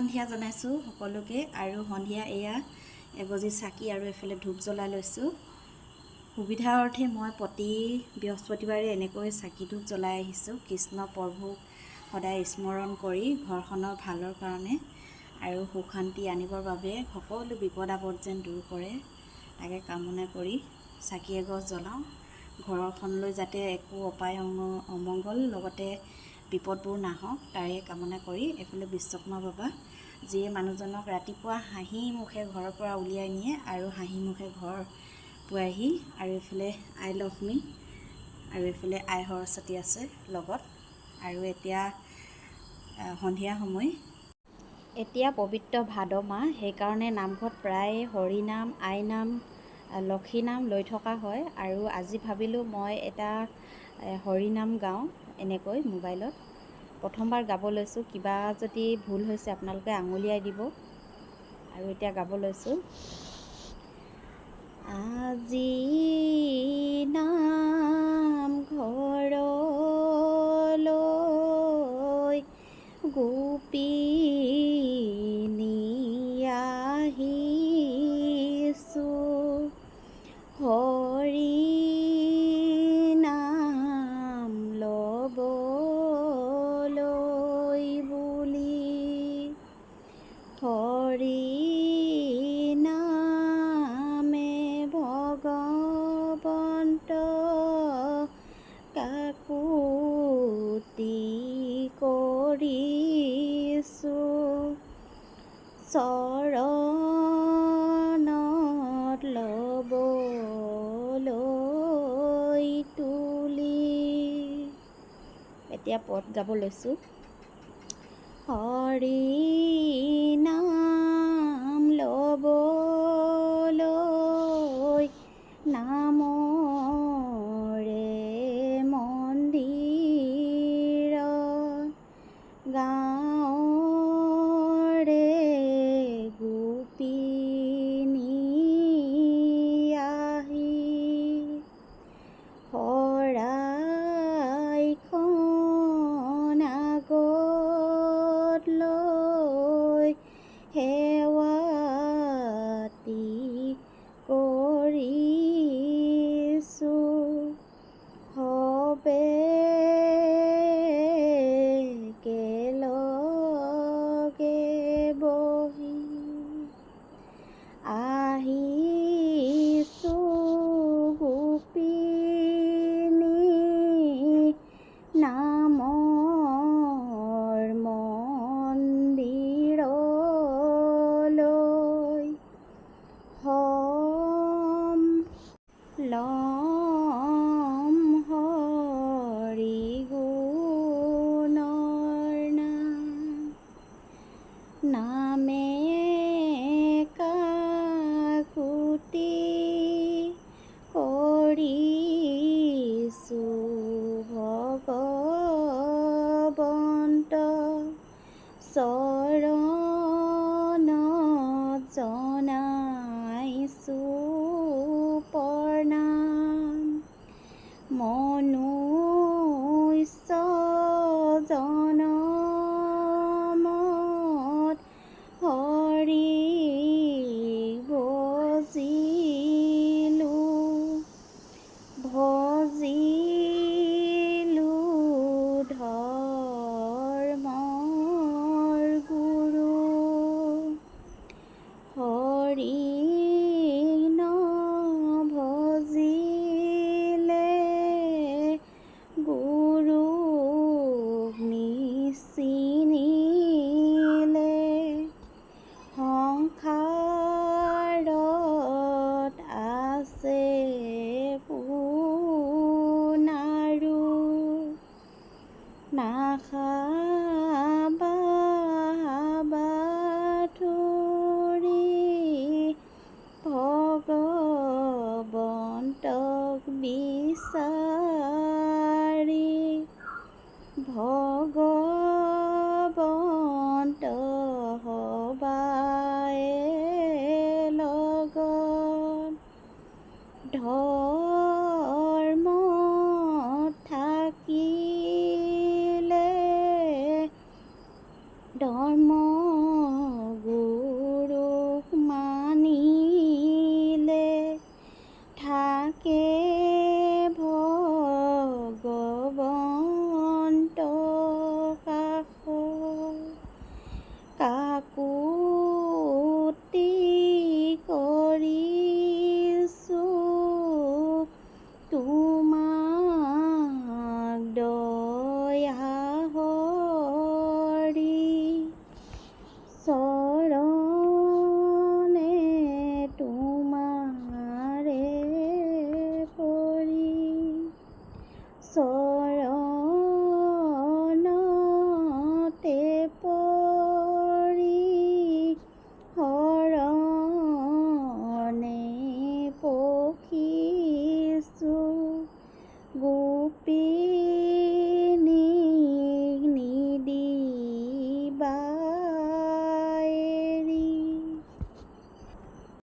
সন্ধিয়া জনাইছোঁ সকলোকে। আৰু সন্ধিয়া এয়া এগজি চাকি আৰু এফালে ধূপ জ্বলাই লৈছোঁ। সুবিধাৰ অৰ্থে মই প্ৰতি বৃহস্পতিবাৰে এনেকৈ চাকি ধূপ জ্বলাই আহিছোঁ, কৃষ্ণ প্ৰভুক সদায় স্মৰণ কৰি ঘৰখনৰ ভালৰ কাৰণে আৰু সুখ শান্তি আনিবৰ বাবে, সকলো বিপদ আপদ যেন দূৰ কৰে তাকে কামনা কৰি চাকি এগছ জ্বলাওঁ। ঘৰখনলৈ যাতে একো অপায় অমংগল লগতে বিপদবোৰ নাহক তাৰে কামনা কৰি এইফালে বিশ্বকৰ্মা বাবা, যিয়ে মানুহজনক ৰাতিপুৱা হাঁহি মুখে ঘৰৰ পৰা উলিয়াই নিয়ে আৰু হাঁহি মুখে ঘৰ পুৱাইহি। আৰু এইফালে আই লক্ষ্মী আৰু এইফালে আই সৰস্বতী আছে লগত। আৰু এতিয়া সন্ধিয়া সময়, এতিয়া পবিত্ৰ ভাদ মাহ, সেইকাৰণে নামঘৰত প্ৰায় হৰিনাম, আইনাম, লক্ষী নাম লৈ থকা হয়। আৰু আজি ভাবিলোঁ মই এটা হৰিনাম গাওঁ এনেকৈ মোবাইলত। প্ৰথমবাৰ গাব লৈছোঁ, কিবা যদি ভুল হৈছে আপোনালোকে আঙুলিয়াই দিব। আৰু এতিয়া গাব লৈছোঁ। আজি নামঘৰলৈ গোপিনী আহিছোঁ, হৰি নাম ল'বলৈ বুলি, হৰি নামে ভগৱন্ত কাকুতি কৰিছোঁ, চৰণত ল'বলৈ তুলি। এতিয়া পদ গাব লৈছোঁ। হৰি নাম ল'বলৈ নামৰে মন্দিৰত, গাঁৱৰে গোপিনী আহি, শৰাইখন আগত লৈ সেৱাতি কৰিছোঁ, সবে একেলগে বহি আহিছোঁ গোপিনী নামৰ মন্দিৰলৈ, হম লম হৰি গুণৰ নাম, নামে কাকুতি কৰিছোঁ ভগৱন্ত, চৰণ